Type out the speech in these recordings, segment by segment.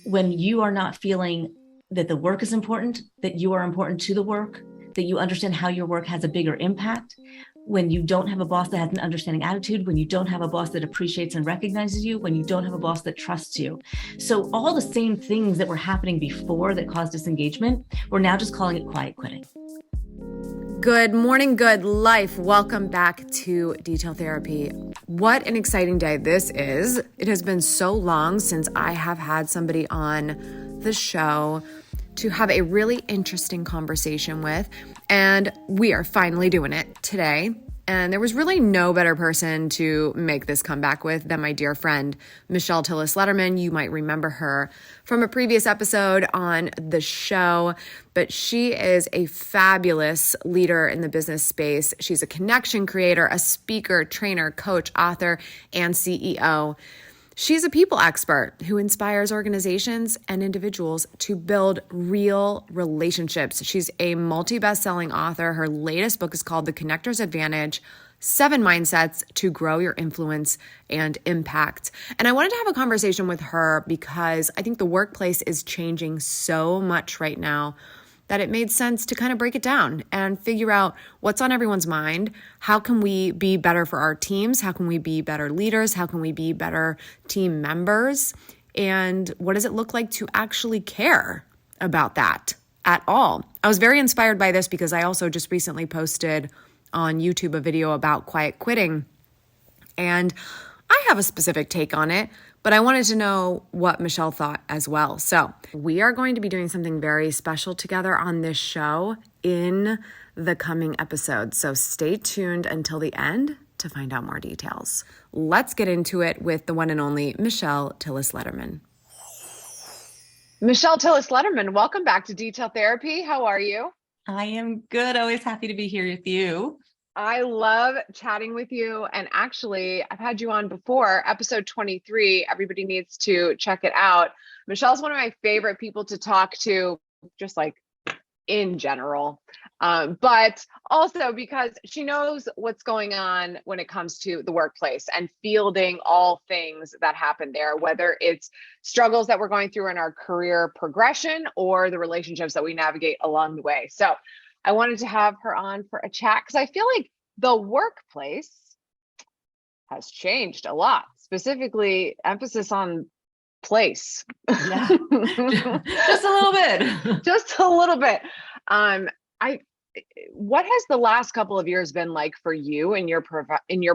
when you are not feeling that the work is important, that you are important to the work, that you understand how your work has a bigger impact, when you don't have a boss that has an understanding attitude, when you don't have a boss that appreciates and recognizes you, when you don't have a boss that trusts you. So all the same things that were happening before that caused disengagement, we're now just calling it quiet quitting. Good morning, good life. Welcome back to Detail Therapy. What an exciting day this is. It has been so long since I have had somebody on the show to have a really interesting conversation with, and we are finally doing it today. And there was really no better person to make this comeback with than my dear friend, Michelle Tillis Lederman. You might remember her from a previous episode on the show, but she is a fabulous leader in the business space. She's a connection creator, a speaker, trainer, coach, author, and CEO. She's a people expert who inspires organizations and individuals to build real relationships. She's a multi-best-selling author. Her latest book is called The Connector's Advantage: 7 Mindsets to Grow Your Influence and Impact. And I wanted to have a conversation with her because I think the workplace is changing so much right now that it made sense to kind of break it down and figure out what's on everyone's mind. How can we be better for our teams? How can we be better leaders? How can we be better team members? And what does it look like to actually care about that at all? I was very inspired by this because I also just recently posted on YouTube a video about quiet quitting. And I have a specific take on it, but I wanted to know what Michelle thought as well. So we are going to be doing something very special together on this show in the coming episodes. So stay tuned until the end to find out more details. Let's get into it with the one and only Michelle Tillis Lederman. Michelle Tillis Lederman, welcome back to Detail Therapy. How are you? I am good. Always happy to be here with you. I love chatting with you. And actually, I've had you on before, episode 23. Everybody needs to check it out. Michelle's one of my favorite people to talk to, just like in general, but also because she knows what's going on when it comes to the workplace and fielding all things that happen there, whether it's struggles that we're going through in our career progression or the relationships that we navigate along the way. So I wanted to have her on for a chat because I feel like the workplace has changed a lot, specifically emphasis on place. Yeah, just a little bit. Just a little bit. What has the last couple of years been like for you in your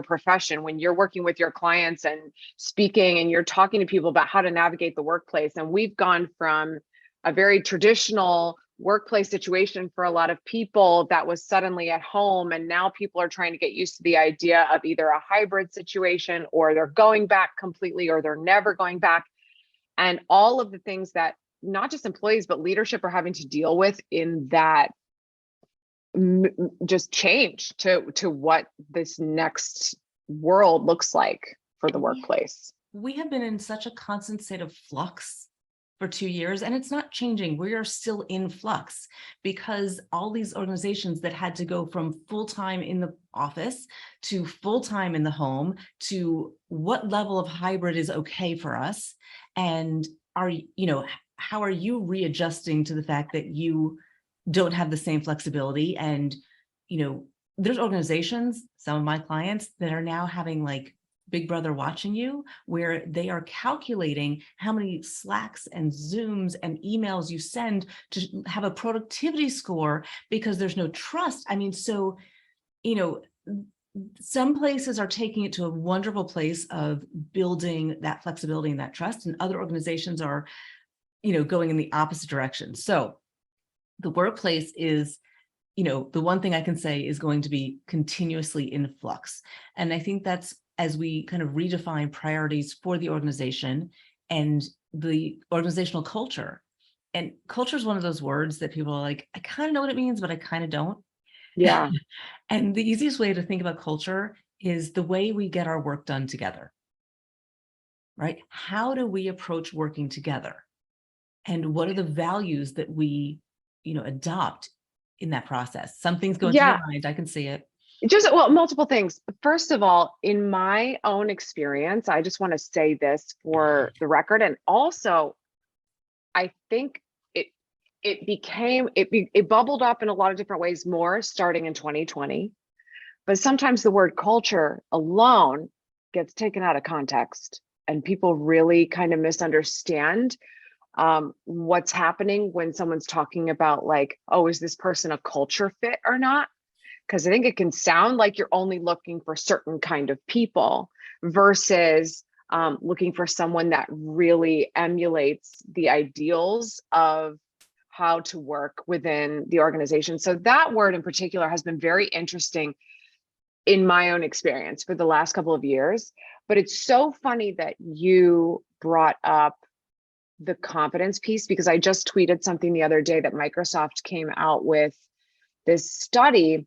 profession when you're working with your clients and speaking and you're talking to people about how to navigate the workplace? And we've gone from a very traditional workplace situation for a lot of people that was suddenly at home, and now people are trying to get used to the idea of either a hybrid situation or they're going back completely or they're never going back, and all of the things that not just employees but leadership are having to deal with in that just change to what this next world looks like for the workplace. We have been in such a constant state of flux for 2 years, and it's not changing. We are still in flux because all these organizations that had to go from full-time in the office to full-time in the home to what level of hybrid is okay for us, and how are you readjusting to the fact that you don't have the same flexibility? And there's organizations, some of my clients, that are now having like Big Brother watching you, where they are calculating how many Slacks and Zooms and emails you send to have a productivity score because there's no trust. I mean, so, some places are taking it to a wonderful place of building that flexibility and that trust, and other organizations are, going in the opposite direction. So the workplace is, the one thing I can say is going to be continuously in flux. And I think that's as we kind of redefine priorities for the organization and the organizational culture. And culture is one of those words that people are like, I kind of know what it means, but I kind of don't. Yeah. And the easiest way to think about culture is the way we get our work done together, right? How do we approach working together? And what are the values that we, adopt in that process? Some things go into your mind. I can see it. Multiple things. First of all, in my own experience, I just want to say this for the record. And also, I think it bubbled up in a lot of different ways more starting in 2020. But sometimes the word culture alone gets taken out of context and people really kind of misunderstand what's happening when someone's talking about like, oh, is this person a culture fit or not? Because I think it can sound like you're only looking for certain kind of people versus looking for someone that really emulates the ideals of how to work within the organization. So that word in particular has been very interesting in my own experience for the last couple of years. But it's so funny that you brought up the confidence piece, because I just tweeted something the other day that Microsoft came out with this study,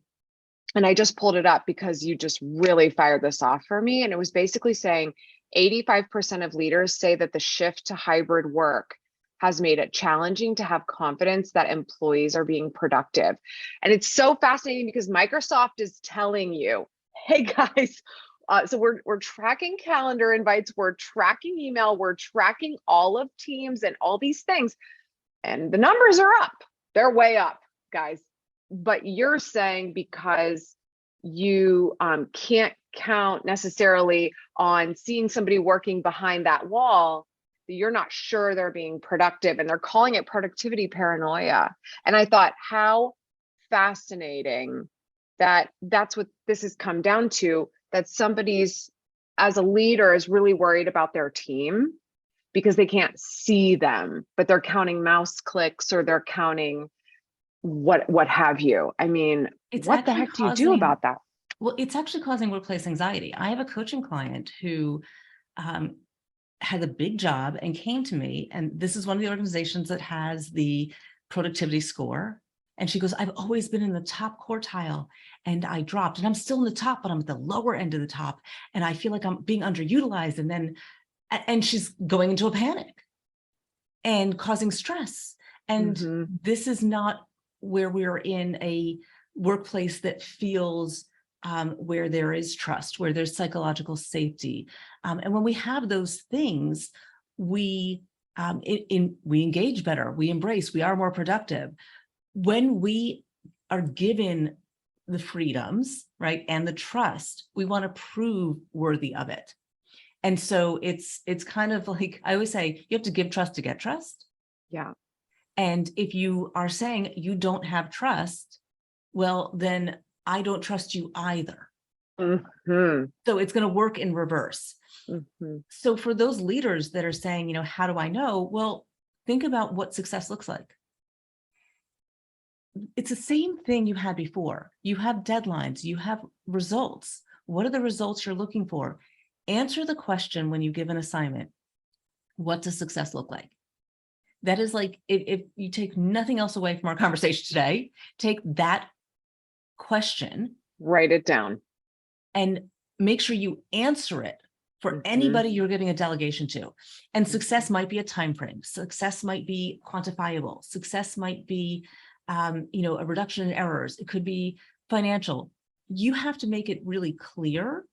and I just pulled it up because you just really fired this off for me. And it was basically saying 85% of leaders say that the shift to hybrid work has made it challenging to have confidence that employees are being productive. And it's so fascinating because Microsoft is telling you, hey guys, so we're tracking calendar invites, we're tracking email, we're tracking all of Teams and all these things. And the numbers are up. They're way up, guys. But you're saying because you can't count necessarily on seeing somebody working behind that wall, that you're not sure they're being productive, and they're calling it productivity paranoia. And I thought, how fascinating that that's what this has come down to, that somebody's, as a leader, is really worried about their team because they can't see them, but they're counting mouse clicks or they're counting what have you. I mean, what the heck do you do about that? Well, it's actually causing workplace anxiety. I have a coaching client who had a big job and came to me, and this is one of the organizations that has the productivity score. And she goes, I've always been in the top quartile and I dropped, and I'm still in the top, but I'm at the lower end of the top. And I feel like I'm being underutilized. And she's going into a panic and causing stress. And this is not where we're in a workplace that feels where there is trust, where there's psychological safety. And when we have those things, we engage better, we embrace, we are more productive. When we are given the freedoms, right, and the trust, we want to prove worthy of it. And so it's kind of like, I always say, you have to give trust to get trust. Yeah. And if you are saying you don't have trust, well, then I don't trust you either. So it's going to work in reverse. So for those leaders that are saying, how do I know? Well, think about what success looks like. It's the same thing you had before. You have deadlines, you have results. What are the results you're looking for? Answer the question when you give an assignment. What does success look like? That is like, if you take nothing else away from our conversation today, take that question, write it down, and make sure you answer it for anybody you're giving a delegation to. And success might be a time frame. Success might be quantifiable. Success might be, a reduction in errors. It could be financial. You have to make it really clear,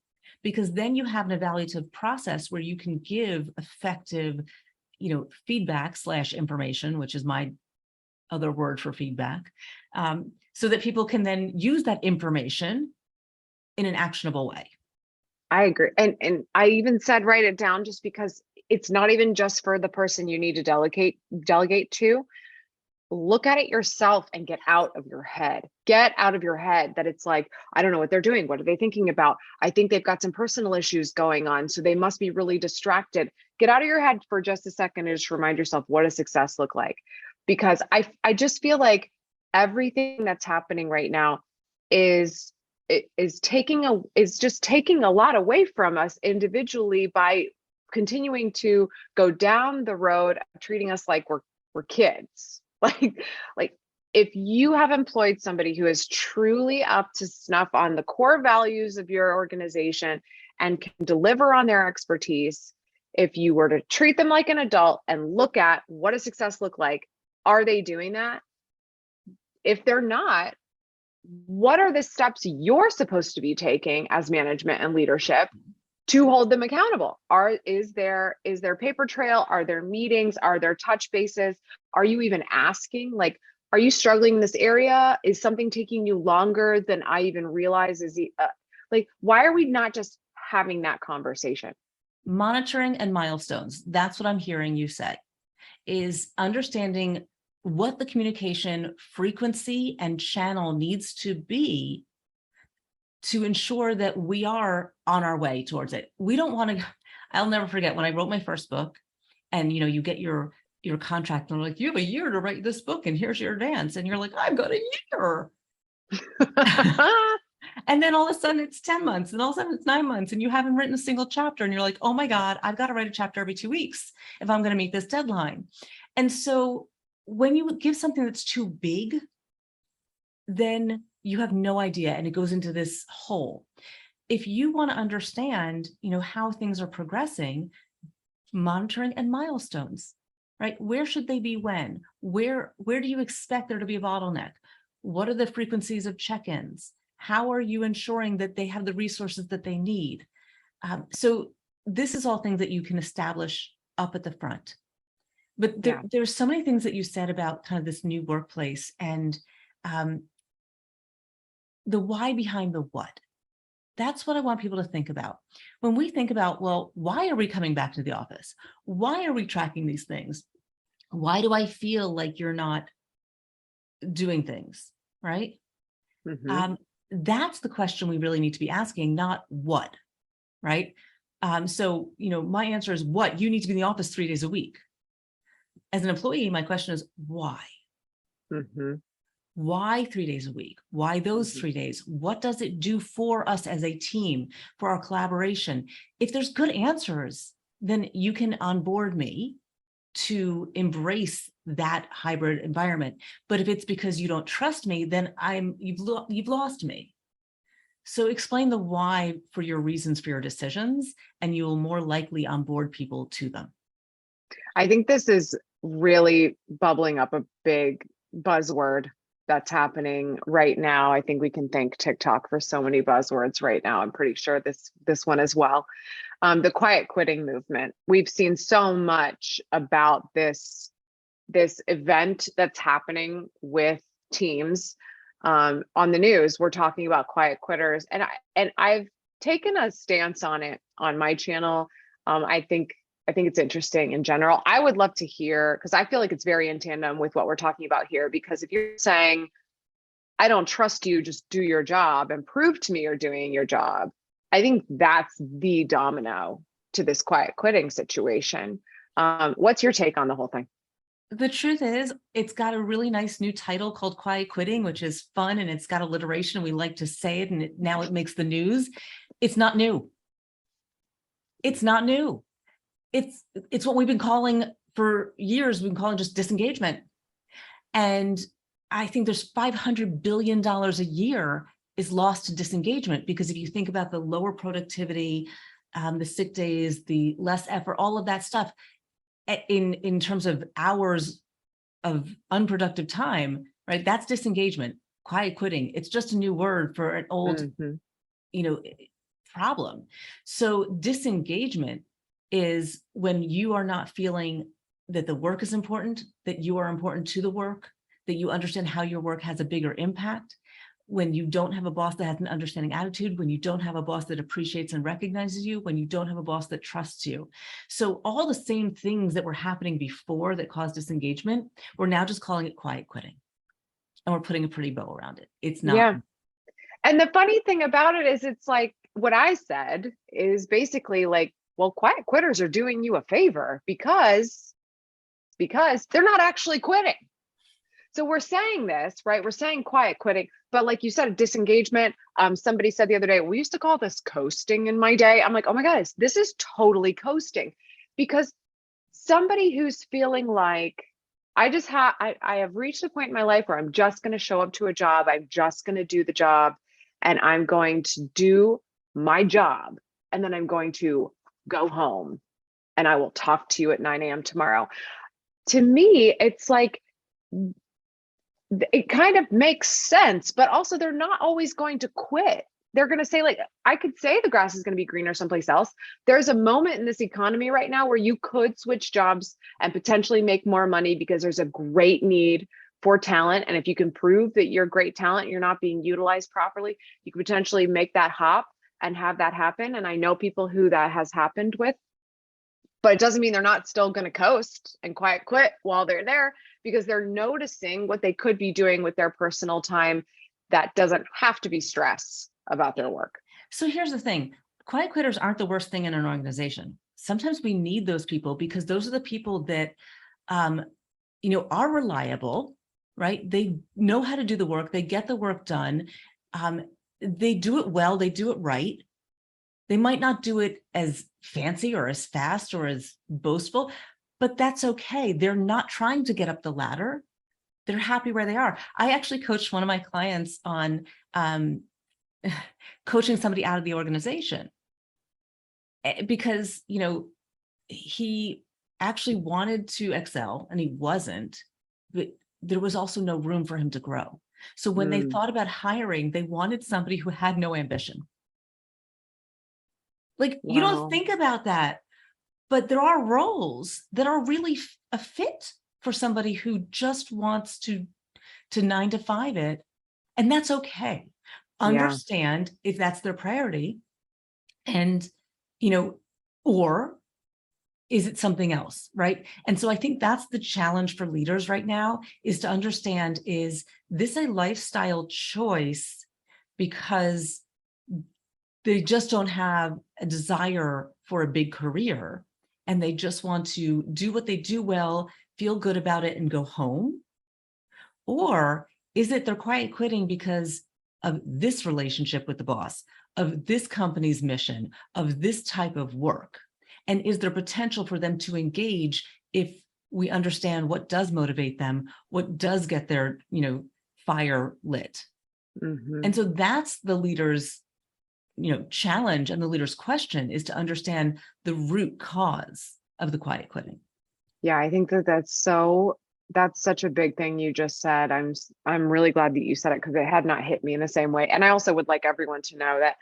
because then you have an evaluative process where you can give effective, feedback / information, which is my other word for feedback, so that people can then use that information in an actionable way. I agree. And I even said, write it down, just because it's not even just for the person you need to delegate to. Look at it yourself and get out of your head. Get out of your head that it's like, I don't know what they're doing. What are they thinking about? I think they've got some personal issues going on, so they must be really distracted. Get out of your head for just a second and just remind yourself, what does success look like? Because I just feel like everything that's happening right now is just taking a lot away from us individually by continuing to go down the road of treating us like we're kids. Like if you have employed somebody who is truly up to snuff on the core values of your organization and can deliver on their expertise, if you were to treat them like an adult and look at what does success look like, are they doing that? If they're not, what are the steps you're supposed to be taking as management and leadership to hold them accountable. Is there paper trail? Are there meetings? Are there touch bases? Are you even asking, like, are you struggling in this area? Is something taking you longer than I even realize? Like, why are we not just having that conversation? Monitoring and milestones. That's what I'm hearing you say, is understanding what the communication frequency and channel needs to be to ensure that we are on our way towards it. We don't want to, I'll never forget when I wrote my first book, and you get your contract and they're like, you have a year to write this book and here's your advance. And you're like, I've got a year. And then all of a sudden it's 10 months and all of a sudden it's 9 months and you haven't written a single chapter. And you're like, oh my God, I've got to write a chapter every 2 weeks if I'm going to meet this deadline. And so when you give something that's too big, then you have no idea. And it goes into this hole. If you want to understand, how things are progressing, monitoring and milestones, right? Where should they be when? Where do you expect there to be a bottleneck? What are the frequencies of check-ins? How are you ensuring that they have the resources that they need? So this is all things that you can establish up at the front. But there's so many things that you said about kind of this new workplace and the why behind the what. That's what I want people to think about. When we think about, well, why are we coming back to the office? Why are we tracking these things? Why do I feel like you're not doing things, right? Mm-hmm. That's the question we really need to be asking, not what, right? So, my answer is what? You need to be in the office 3 days a week. As an employee, my question is why? Mm-hmm. Why 3 days a week? Why those 3 days? What does it do for us as a team, for our collaboration? If there's good answers, then you can onboard me to embrace that hybrid environment. But if it's because you don't trust me, then you've lost me. So explain the why for your reasons for your decisions, and you will more likely onboard people to them. I think this is really bubbling up a big buzzword that's happening right now. I think we can thank TikTok for so many buzzwords right now. I'm pretty sure this one as well. The quiet quitting movement. We've seen so much about this event that's happening with teams on the news. We're talking about quiet quitters, and I've taken a stance on it on my channel. I think it's interesting in general. I would love to hear, because I feel like it's very in tandem with what we're talking about here. Because if you're saying, I don't trust you, just do your job and prove to me you're doing your job, I think that's the domino to this quiet quitting situation. What's your take on the whole thing? The truth is, it's got a really nice new title called Quiet Quitting, which is fun, and it's got alliteration. We like to say it, and now it makes the news. It's not new. It's not new. It's what we've been calling for years. We've been calling just disengagement. And I think there's $500 billion a year is lost to disengagement, because if you think about the lower productivity, the sick days, the less effort, all of that stuff, in terms of hours of unproductive time, right? That's disengagement. Quiet quitting. It's just a new word for an old, problem. So disengagement is when you are not feeling that the work is important, that you are important to the work, that you understand how your work has a bigger impact. When you don't have a boss that has an understanding attitude, when you don't have a boss that appreciates and recognizes you, when you don't have a boss that trusts you. So all the same things that were happening before that caused disengagement, we're now just calling it quiet quitting. And we're putting a pretty bow around it. It's not. Yeah. And the funny thing about it is, it's like what I said is basically like, well, quiet quitters are doing you a favor because they're not actually quitting. So we're saying this, right? We're saying quiet quitting, but like you said, disengagement. Somebody said the other day, we used to call this coasting in my day. I'm like, oh my God, this is totally coasting, because somebody who's feeling like I have reached a point in my life where I'm just going to show up to a job. I'm just going to do the job, and I'm going to do my job. And then I'm going to go home, and I will talk to you at 9 a.m. tomorrow. To me, it's like, it kind of makes sense, but also they're not always going to quit. they're going to say, like, I could say the grass is going to be greener someplace else. There's a moment in this economy right now where you could switch jobs and potentially make more money because there's a great need for talent. And if you can prove that you're great talent, you're not being utilized properly, you could potentially make that hop and have that happen. And I know people who that has happened with, but it doesn't mean they're not still going to coast and quiet quit while they're there, because they're noticing what they could be doing with their personal time that doesn't have to be stress about their work. So here's the thing. Quiet quitters aren't the worst thing in an organization. Sometimes we need those people because those are the people that, are reliable, right? They know how to do the work. They get the work done. They do it well. They do it right. They might not do it as fancy or as fast or as boastful, but that's okay. They're not trying to get up the ladder. They're happy where they are. I actually coached one of my clients on coaching somebody out of the organization because, he actually wanted to excel and he wasn't, but there was also no room for him to grow. So when they thought about hiring, they wanted somebody who had no ambition. Like, you don't think about that, but there are roles that are really a fit for somebody who just wants to 9 to 5 it. And that's okay. Understand if that's their priority and, or is it something else, right? And so I think that's the challenge for leaders right now, is to understand, is this a lifestyle choice because they just don't have a desire for a big career and they just want to do what they do well, feel good about it and go home? Or is it they're quiet quitting because of this relationship with the boss, of this company's mission, of this type of work? And is there potential for them to engage if we understand what does motivate them, what does get their, fire lit? And so that's the leader's, challenge, and the leader's question is to understand the root cause of the quiet quitting. Yeah, I think that's such a big thing you just said. I'm really glad that you said it, because it had not hit me in the same way. And I also would like everyone to know that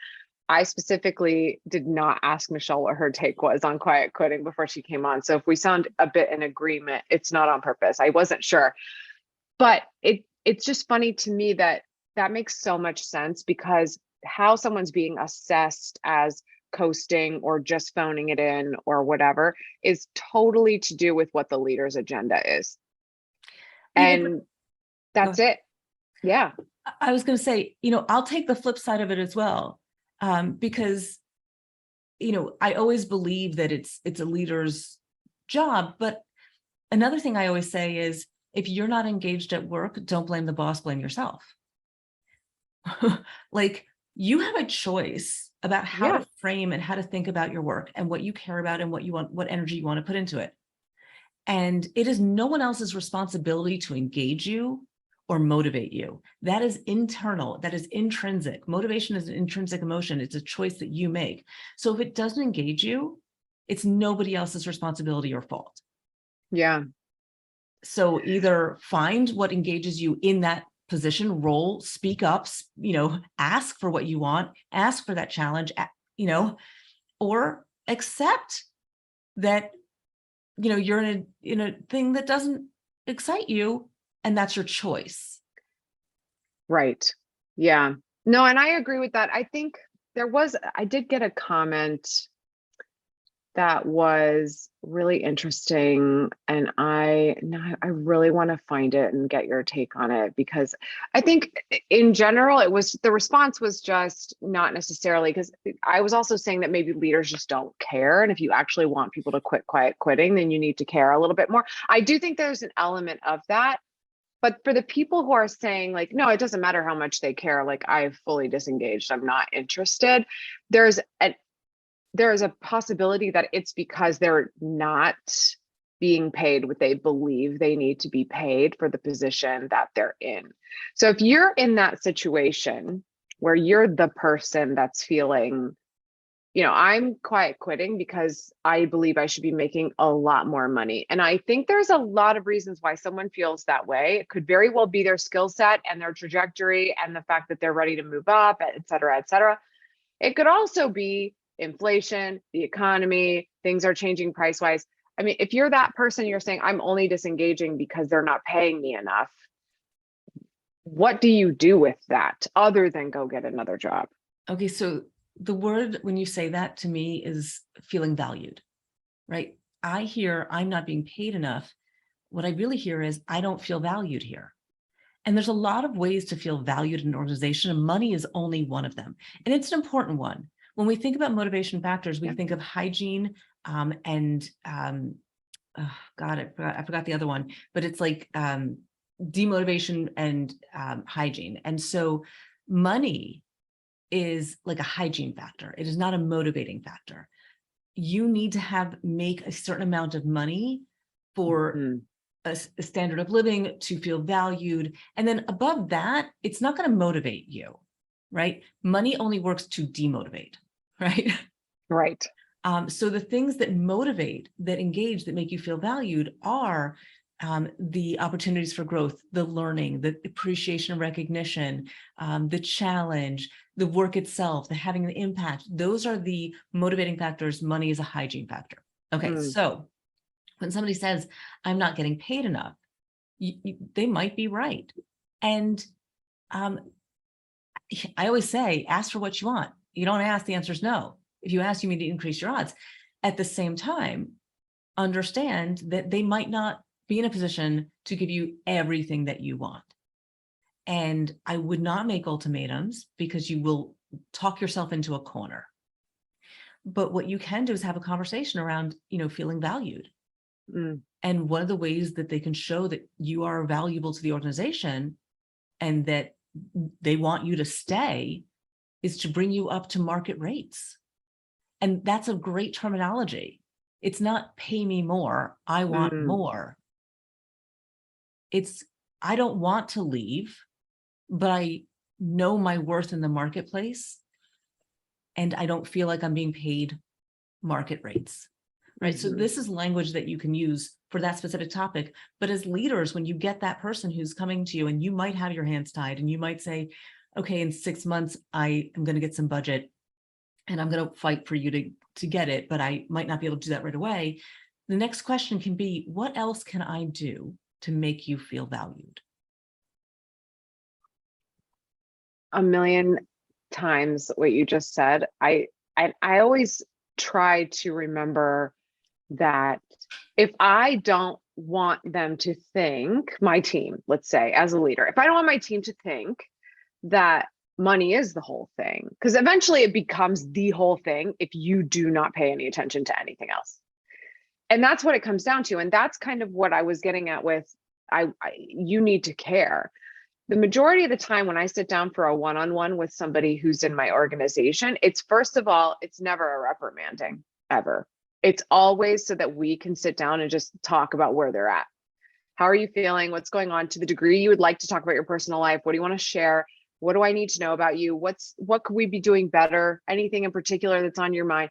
I specifically did not ask Michelle what her take was on quiet quitting before she came on. So if we sound a bit in agreement, it's not on purpose. I wasn't sure. But it's just funny to me that makes so much sense, because how someone's being assessed as coasting or just phoning it in or whatever is totally to do with what the leader's agenda is. And that's it. Yeah. I was going to say, I'll take the flip side of it as well. Because, I always believe that it's a leader's job. But another thing I always say is, if you're not engaged at work, don't blame the boss, blame yourself. Like, you have a choice about how to frame and how to think about your work and what you care about and what you want, what energy you want to put into it. And it is no one else's responsibility to engage you or motivate you. That is internal. That is intrinsic. Motivation is an intrinsic emotion. It's a choice that you make. So if it doesn't engage you, it's nobody else's responsibility or fault. Yeah. So either find what engages you in that position, role, speak up, ask for what you want, ask for that challenge, or accept that, you're in a thing that doesn't excite you, and that's your choice. Right. Yeah. No, and I agree with that. I think I did get a comment that was really interesting, and I really want to find it and get your take on it, because I think in general the response was just not necessarily, because I was also saying that maybe leaders just don't care, and if you actually want people to quit quiet quitting, then you need to care a little bit more. I do think there's an element of that. But for the people who are saying, like, no, it doesn't matter how much they care, like, I've fully disengaged, I'm not interested, there's a possibility that it's because they're not being paid what they believe they need to be paid for the position that they're in. So if you're in that situation where you're the person that's feeling I'm quiet quitting because I believe I should be making a lot more money. And I think there's a lot of reasons why someone feels that way. It could very well be their skill set and their trajectory and the fact that they're ready to move up, et cetera, et cetera. It could also be inflation, the economy, things are changing price wise. I mean, if you're that person, you're saying, I'm only disengaging because they're not paying me enough. What do you do with that other than go get another job? Okay, so the word when you say that to me is feeling valued, right? I hear I'm not being paid enough. What I really hear is I don't feel valued here. And there's a lot of ways to feel valued in an organization, and money is only one of them. And it's an important one. When we think about motivation factors, we think of hygiene and God, I forgot the other one, but it's like demotivation and hygiene. And so money is like a hygiene factor. It is not a motivating factor. You need to make a certain amount of money for a standard of living to feel valued. And then above that, it's not going to motivate you, right? Money only works to demotivate, right? Right. So the things that motivate, that engage, that make you feel valued are the opportunities for growth, the learning, the appreciation and recognition, the challenge, the work itself, the having the impact. Those are the motivating factors. Money is a hygiene factor. Okay, so when somebody says, I'm not getting paid enough, they might be right. And I always say, ask for what you want. You don't ask, the answer is no. If you ask, you need to increase your odds. At the same time, understand that they might not be in a position to give you everything that you want. And I would not make ultimatums because you will talk yourself into a corner. But what you can do is have a conversation around, feeling valued. And one of the ways that they can show that you are valuable to the organization and that they want you to stay is to bring you up to market rates. And that's a great terminology. It's not pay me more, I want more. It's, I don't want to leave, but I know my worth in the marketplace and I don't feel like I'm being paid market rates, right? So this is language that you can use for that specific topic. But as leaders, when you get that person who's coming to you and you might have your hands tied and you might say, okay, in 6 months, I am going to get some budget and I'm going to fight for you to get it, but I might not be able to do that right away. The next question can be, what else can I do to make you feel valued? A million times what you just said. I always try to remember that if I don't want them to think, my team, let's say as a leader, if I don't want my team to think that money is the whole thing, because eventually it becomes the whole thing if you do not pay any attention to anything else. And that's what it comes down to. And that's kind of what I was getting at with, you need to care. The majority of the time when I sit down for a one-on-one with somebody who's in my organization, it's first of all, it's never a reprimanding ever. It's always so that we can sit down and just talk about where they're at. How are you feeling? What's going on? To the degree you would like to talk about your personal life, what do you want to share? What do I need to know about you? What could we be doing better? Anything in particular that's on your mind?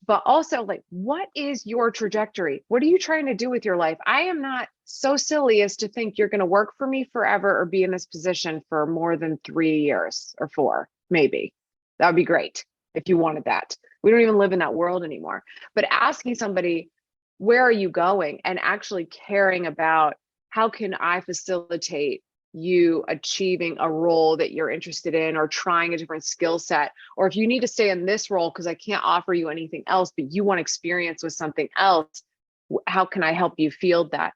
But also, like, what is your trajectory? What are you trying to do with your life? I am not so silly as to think you're going to work for me forever or be in this position for more than 3 years or 4, maybe. That would be great if you wanted that. We don't even live in that world anymore. But asking somebody, where are you going? And actually caring about how can I facilitate you achieving a role that you're interested in or trying a different skill set, or if you need to stay in this role because I can't offer you anything else, but you want experience with something else, how can I help you field that?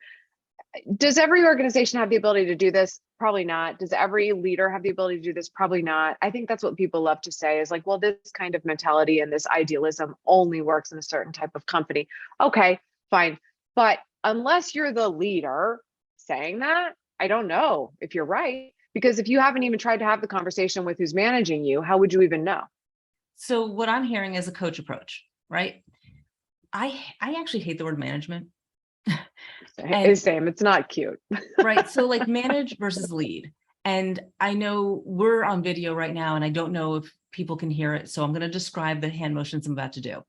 Does every organization have the ability to do this? Probably not. Does every leader have the ability to do this? Probably not. I think that's what people love to say is like, well, this kind of mentality and this idealism only works in a certain type of company. Okay, fine. But unless you're the leader saying that, I don't know if you're right, because if you haven't even tried to have the conversation with who's managing you, how would you even know? So what I'm hearing is a coach approach, right? I actually hate the word management. Same. It's not cute. Right. So like manage versus lead. And I know we're on video right now, and I don't know if people can hear it. So I'm going to describe the hand motions I'm about to do.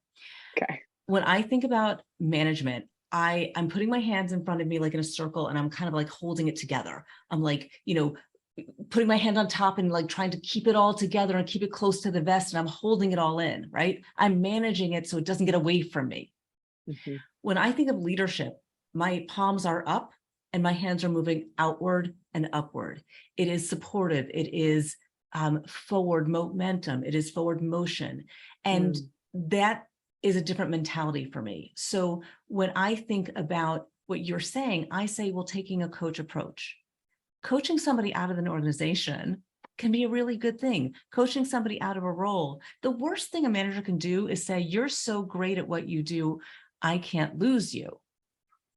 Okay. When I think about management, I'm putting my hands in front of me like in a circle, and I'm kind of like holding it together. I'm like, putting my hand on top and like trying to keep it all together and keep it close to the vest, and I'm holding it all in, right? I'm managing it so it doesn't get away from me. Mm-hmm. When I think of leadership, my palms are up and my hands are moving outward and upward. It is supportive. It is forward momentum. It is forward motion. And that is a different mentality for me. So when I think about what you're saying, I say, well, taking a coach approach. Coaching somebody out of an organization can be a really good thing. Coaching somebody out of a role. The worst thing a manager can do is say, you're so great at what you do, I can't lose you.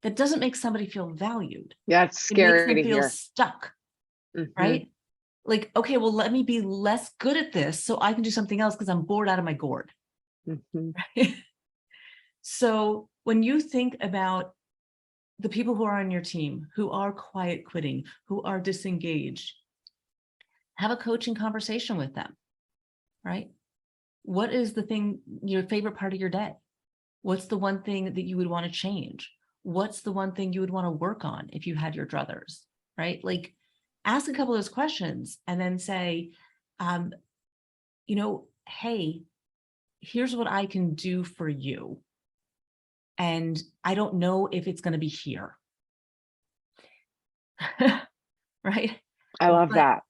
That doesn't make somebody feel valued. Yeah, it's It makes scary them to feel hear. stuck, right? Like, okay, well, let me be less good at this so I can do something else because I'm bored out of my gourd. Right? So when you think about the people who are on your team, who are quiet quitting, who are disengaged, have a coaching conversation with them, right? What is the thing, your favorite part of your day? What's the one thing that you would want to change? What's the one thing you would want to work on if you had your druthers, right? Like, ask a couple of those questions and then say, hey, here's what I can do for you. And I don't know if it's going to be here. Right? I love that.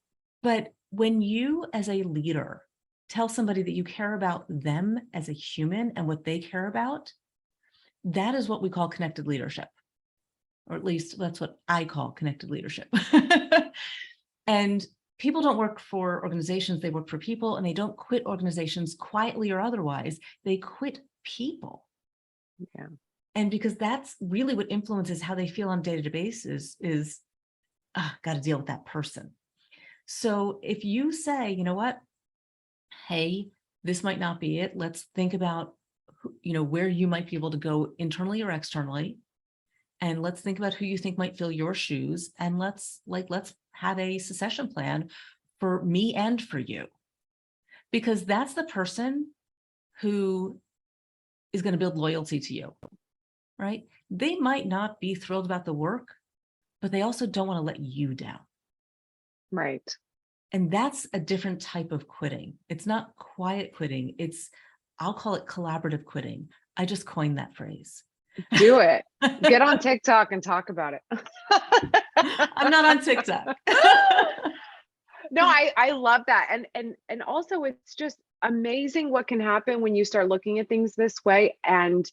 But when you, as a leader, tell somebody that you care about them as a human and what they care about, that is what we call connected leadership. Or at least that's what I call connected leadership. And people don't work for organizations, they work for people, and they don't quit organizations quietly or otherwise. They quit people. Yeah. And because that's really what influences how they feel on a day-to-day basis is got to deal with that person. So if you say, you know what, hey, this might not be it. Let's think about, where you might be able to go internally or externally. And let's think about who you think might fill your shoes. And let's have a succession plan for me and for you. Because that's the person who is going to build loyalty to you, right? They might not be thrilled about the work, but they also don't want to let you down. Right. And that's a different type of quitting. It's not quiet quitting. I'll call it collaborative quitting. I just coined that phrase. Do it. Get on TikTok and talk about it. I'm not on TikTok. No, I love that. And also it's just amazing what can happen when you start looking at things this way and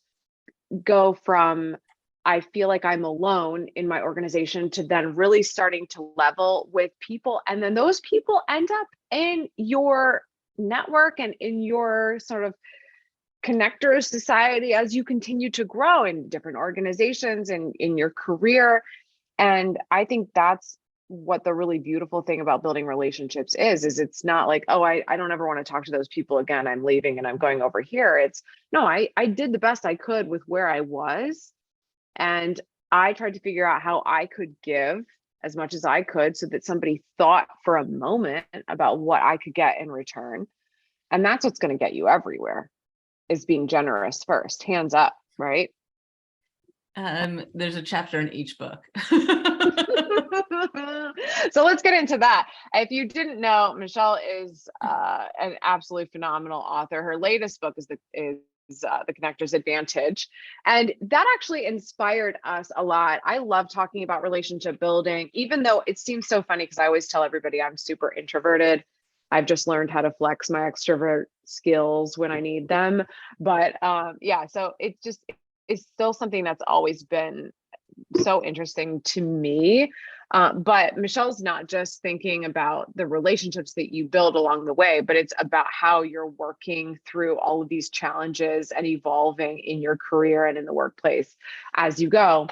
go from, I feel like I'm alone in my organization, to then really starting to level with people. And then those people end up in your network and in your sort of connector society as you continue to grow in different organizations and in your career. And I think that's what the really beautiful thing about building relationships is it's not like, oh, I don't ever want to talk to those people again. I'm leaving and I'm going over here. It's no, I did the best I could with where I was. And I tried to figure out how I could give as much as I could so that somebody thought for a moment about what I could get in return. And that's what's going to get you everywhere, is being generous first, hands up, right? There's a chapter in each book. So let's get into that. If you didn't know, Michelle is an absolutely phenomenal author. Her latest book is The Connector's Advantage. And that actually inspired us a lot. I love talking about relationship building, even though it seems so funny because I always tell everybody I'm super introverted. I've just learned how to flex my extrovert skills when I need them. But so it's still something that's always been so interesting to me. But Michelle's not just thinking about the relationships that you build along the way, but it's about how you're working through all of these challenges and evolving in your career and in the workplace as you go.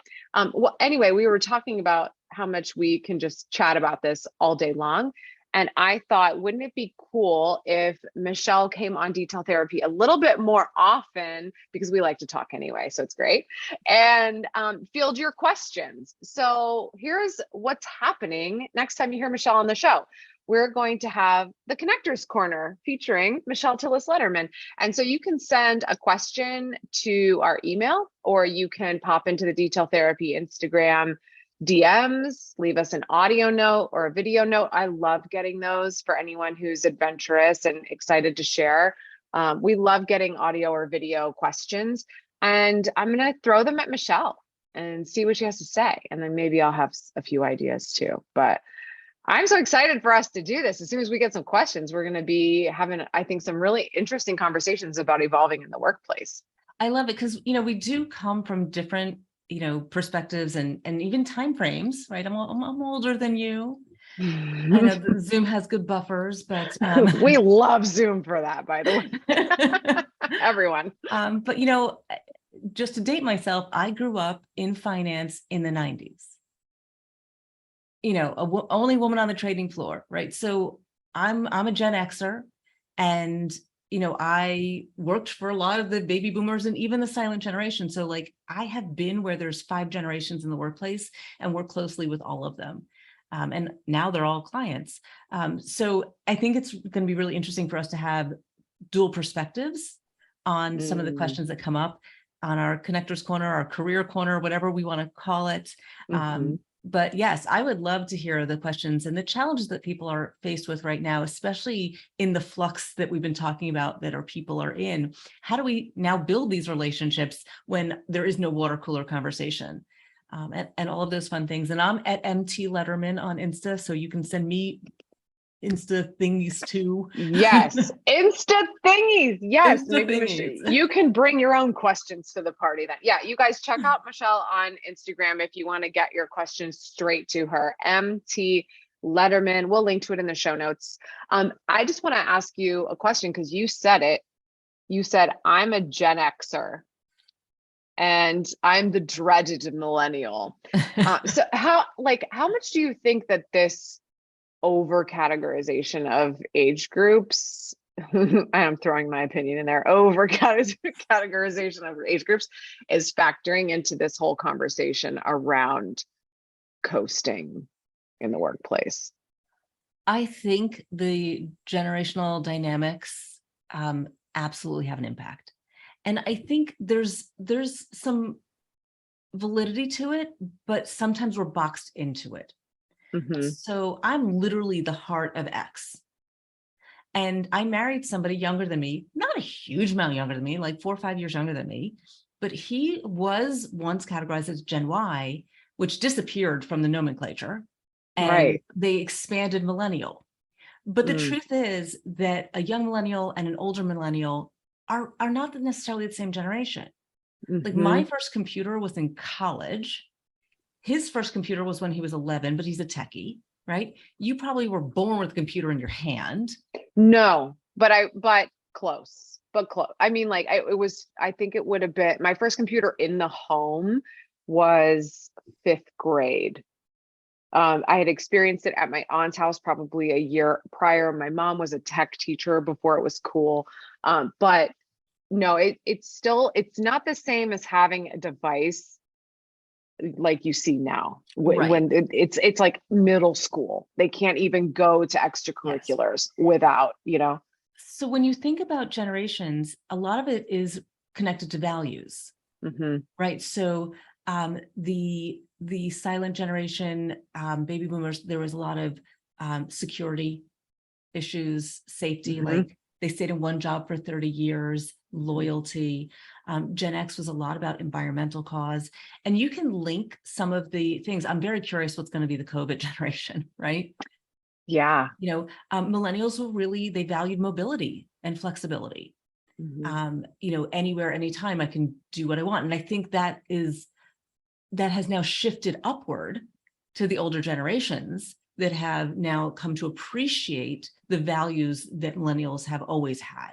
Anyway, we were talking about how much we can just chat about this all day long. And I thought, wouldn't it be cool if Michelle came on Detail Therapy a little bit more often, because we like to talk anyway, so it's great, and field your questions. So here's what's happening next time you hear Michelle on the show. We're going to have the Connectors Corner featuring Michelle Tillis Lederman. And so you can send a question to our email, or you can pop into the Detail Therapy Instagram DMs, leave us an audio note or a video note. I love getting those for anyone who's adventurous and excited to share. We love getting audio or video questions. And I'm going to throw them at Michelle and see what she has to say. And then maybe I'll have a few ideas too. But I'm so excited for us to do this. As soon as we get some questions, we're going to be having, I think, some really interesting conversations about evolving in the workplace. I love it because, we do come from different, perspectives and even time frames, right? I'm older than you. I know that Zoom has good buffers, but we love Zoom for that, by the way. Everyone. But just to date myself, I grew up in finance in the 90s. Only woman on the trading floor, right? So I'm a Gen Xer, and I worked for a lot of the baby boomers and even the silent generation. So like I have been where there's 5 generations in the workplace and work closely with all of them. And now they're all clients. So I think it's going to be really interesting for us to have dual perspectives on some of the questions that come up on our Connectors Corner, our Career Corner, whatever we want to call it. But yes, I would love to hear the questions and the challenges that people are faced with right now, especially in the flux that we've been talking about that our people are in. How do we now build these relationships when there is no water cooler conversation? And all of those fun things. And I'm at MT Letterman on Insta, so you can send me Insta thingies too. Yes, Insta thingies. Yes, Insta maybe thingies. you can bring your own questions to the party then. Yeah, you guys check out Michelle on Instagram if you want to get your questions straight to her. MT Letterman. We'll link to it in the show notes. I just want to ask you a question because you said it. You said, I'm a Gen Xer and I'm the dreaded millennial. So how much do you think that this over categorization of age groups, I'm throwing my opinion in there, over categorization of age groups is factoring into this whole conversation around coasting in the workplace? I think the generational dynamics absolutely have an impact. And I think there's some validity to it, but sometimes we're boxed into it. So I'm literally the heart of X. And I married somebody younger than me, not a huge amount younger than me, like 4 or 5 years younger than me, but he was once categorized as Gen Y, which disappeared from the nomenclature. And they expanded millennial. But the truth is that a young millennial and an older millennial are not necessarily the same generation. Like my first computer was in college. His first computer was when he was 11, but he's a techie, right? You probably were born with a computer in your hand. No, but close. I mean, I think it would have been my first computer in the home was 5th grade. I had experienced it at my aunt's house probably a year prior. My mom was a tech teacher before it was cool. But no, it's not the same as having a device like you see now when it's like middle school. They can't even go to extracurriculars without, So when you think about generations, a lot of it is connected to values, right? So the silent generation, baby boomers, there was a lot of security issues, safety, like they stayed in one job for 30 years, loyalty. Gen X was a lot about environmental cause. And you can link some of the things. I'm very curious what's going to be the COVID generation, right? Yeah. Millennials they valued mobility and flexibility. Anywhere, anytime I can do what I want. And I think that has now shifted upward to the older generations that have now come to appreciate the values that millennials have always had.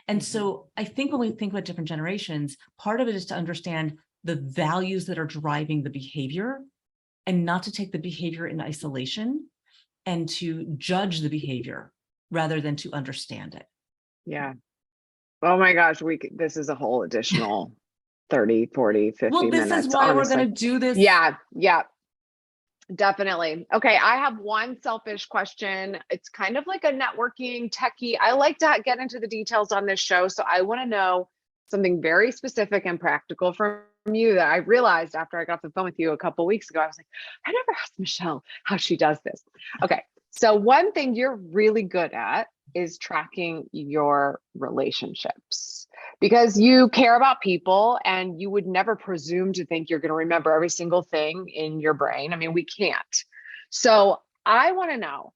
And so I think when we think about different generations, part of it is to understand the values that are driving the behavior and not to take the behavior in isolation and to judge the behavior rather than to understand it. Yeah. Oh my gosh, this is a whole additional 30, 40, 50 Well, this minutes, is why we're honestly. going to do this. Yeah, definitely. Okay, I have one selfish question. It's kind of like a networking techie. I like to get into the details on this show, so I want to know something very specific and practical from you that I realized after I got off the phone with you a couple of weeks ago. I was like, I never asked Michelle how she does this. Okay, so one thing you're really good at is tracking your relationships because you care about people and you would never presume to think you're going to remember every single thing in your brain. I mean, we can't. So I want to know,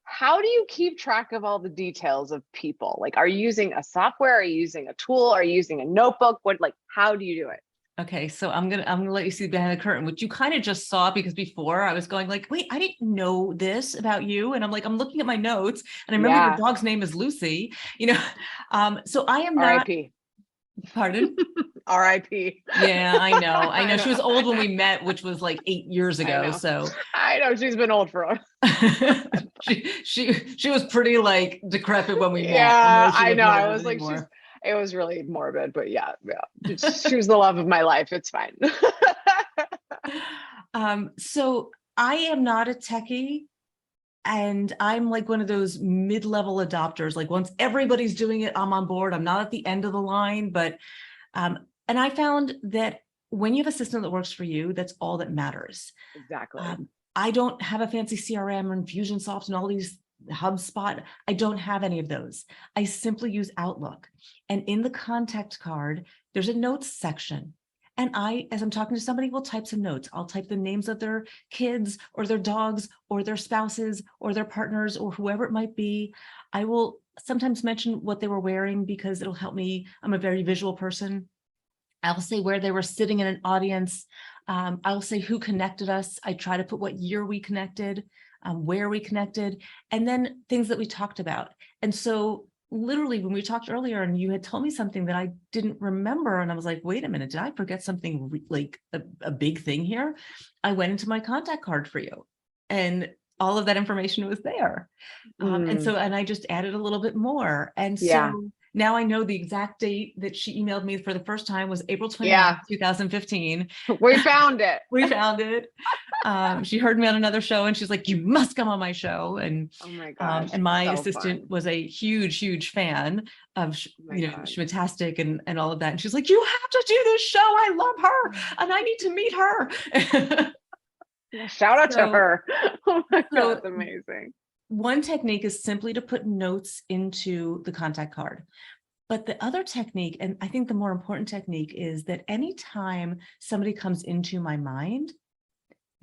how do you keep track of all the details of people? Like, are you using a software? Are you using a tool? Are you using a notebook? How do you do it? Okay, so I'm gonna let you see behind the curtain, which you kind of just saw, because before I was going like, wait, I didn't know this about you. And I'm like, I'm looking at my notes and I remember your dog's name is Lucy, so I am not. R.I.P. Pardon? R.I.P. Yeah, I know. She was old when we met, which was like 8 years ago. So I know she's been old for a she was pretty like decrepit when we met. Yeah, I know. I was like, it was really morbid, but yeah. She was the love of my life. It's fine. So I am not a techie, and I'm like one of those mid-level adopters. Like once everybody's doing it, I'm on board. I'm not at the end of the line, but and I found that when you have a system that works for you, that's all that matters. Exactly. I don't have a fancy CRM or Infusionsoft and all these HubSpot. I don't have any of those. I simply use Outlook. And in the contact card, there's a notes section. And as I'm talking to somebody, will type some notes. I'll type the names of their kids or their dogs or their spouses or their partners or whoever it might be. I will sometimes mention what they were wearing because it'll help me. I'm a very visual person. I'll say where they were sitting in an audience. I'll say who connected us. I try to put what year we connected, where we connected, and then things that we talked about. And so literally when we talked earlier and you had told me something that I didn't remember, and I was like, wait a minute, did I forget something like a big thing here? I went into my contact card for you and all of that information was there. And I just added a little bit more. And so now I know the exact date that she emailed me for the first time was April 29th, 2015. We found it. We found it. She heard me on another show and she's like, you must come on my show. And oh my gosh, and my assistant was a huge fan of Schmitastic and all of that. And she's like, you have to do this show. I love her and I need to meet her. Shout out to her. Oh my God, that's amazing. One technique is simply to put notes into the contact card. But the other technique, and I think the more important technique, is that anytime somebody comes into my mind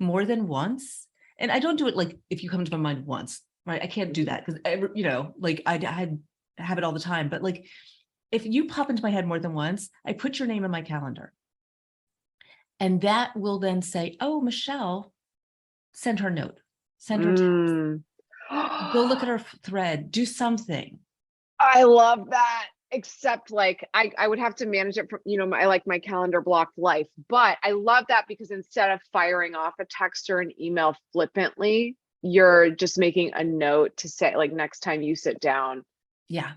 more than once, and I don't do it like if you come to my mind once, right? I can't do that because, I have it all the time. But like if you pop into my head more than once, I put your name in my calendar. And that will then say, oh, Michelle, send her a note, send her a text. Go look at her thread, do something. I love that. Except like I would have to manage it from, I like my calendar blocked life, but I love that because instead of firing off a text or an email flippantly, you're just making a note to say like next time you sit down. Yeah.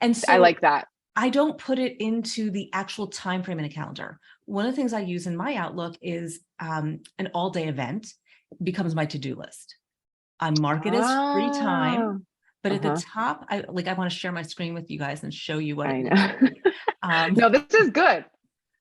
And so I like that. I don't put it into the actual time frame in a calendar. One of the things I use in my Outlook is an all-day event becomes my to-do list. I mark it as free time, but at the top, I want to share my screen with you guys and show you what it looks like. No, this is good.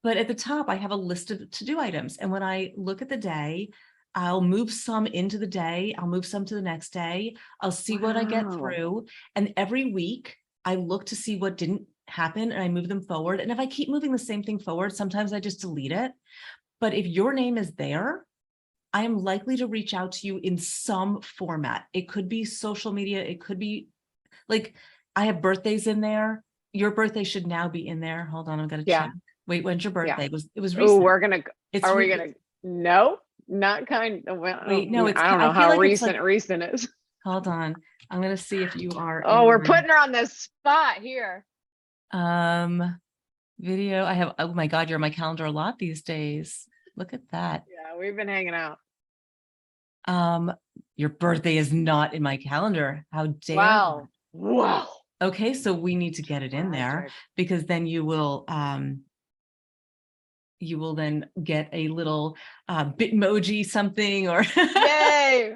But at the top, I have a list of to-do items. And when I look at the day, I'll move some into the day. I'll move some to the next day. I'll see what I get through. And every week I look to see what didn't happen and I move them forward. And if I keep moving the same thing forward, sometimes I just delete it. But if your name is there, I am likely to reach out to you in some format. It could be social media. It could be like, I have birthdays in there. Your birthday should now be in there. Hold on, I'm gonna check. Wait, when's your birthday? It was recent. Oh, no, not kind of, well, wait, no, I don't know how recent is. Hold on. I'm gonna see if you are. Oh, we're putting her on the spot here. Video. I have, oh my God, you're on my calendar a lot these days. Look at that. Yeah, we've been hanging out. Your birthday is not in my calendar. How dare Wow. you? Wow. Okay, so we need to get it in there, Tragic. because then you will then get a little Bitmoji something, or Yay.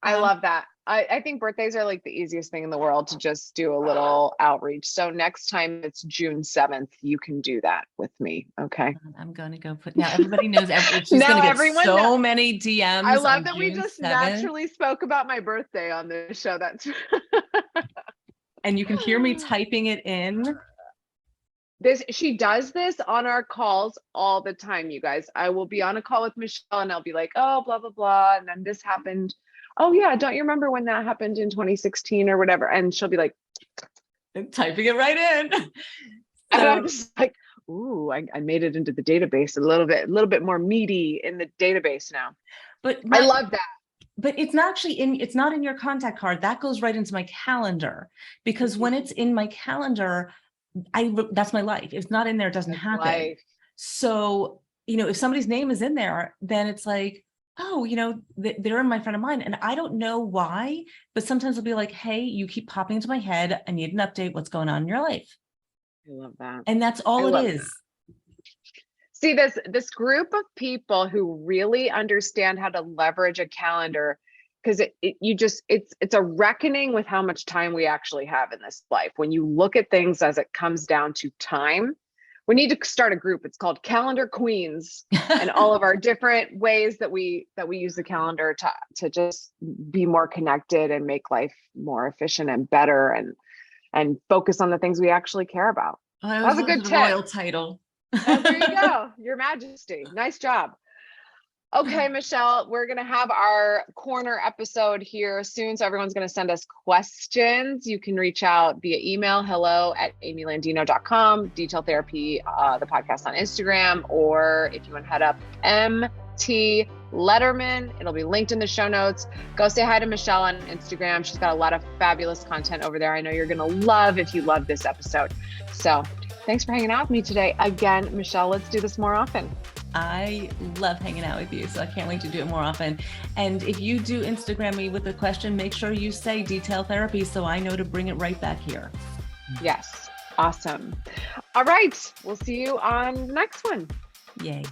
I Um, love that. I think birthdays are like the easiest thing in the world to just do a little outreach. So next time it's June 7th, you can do that with me. Okay. I'm going to go put, now everybody knows, she's Now going to get everyone so many DMs I love on that we June just 7th. naturally spoke about my birthday on this show. That's And you can hear me typing it in. She does this on our calls all the time, you guys. I will be on a call with Michelle and I'll be like, oh, blah, blah, blah. And then this happened. Oh yeah, don't you remember when that happened in 2016 or whatever? And she'll be like, Typing it right in. and I'm just like, ooh, I made it into the database a little bit more meaty in the database now. But I love that. But it's not actually it's not in your contact card. That goes right into my calendar, because when it's in my calendar, that's my life. If it's not in there, it doesn't happen. Life. So, if somebody's name is in there, then it's like, oh, they're my friend of mine. And I don't know why, but sometimes I'll be like, hey, you keep popping into my head. I need an update. What's going on in your life? I love that. And that's all it is. See, this group of people who really understand how to leverage a calendar, because it's a reckoning with how much time we actually have in this life. When you look at things as it comes down to time, we need to start a group. It's called Calendar Queens, and all of our different ways that we use the calendar to just be more connected and make life more efficient and better, and focus on the things we actually care about. Oh, That's a good tip. royal title. Oh, there you go. Your Majesty. Nice job. Okay, Michelle, we're going to have our corner episode here soon. So everyone's going to send us questions. You can reach out via email, hello@amylandino.com, Detail Therapy, the podcast on Instagram, or if you want to head up MT Lederman, it'll be linked in the show notes. Go say hi to Michelle on Instagram. She's got a lot of fabulous content over there. I know you're going to love if you love this episode. So thanks for hanging out with me today. Again, Michelle, let's do this more often. I love hanging out with you, so I can't wait to do it more often. And if you do Instagram me with a question, make sure you say Detail Therapy so I know to bring it right back here. Yes. Awesome. All right. We'll see you on the next one. Yay.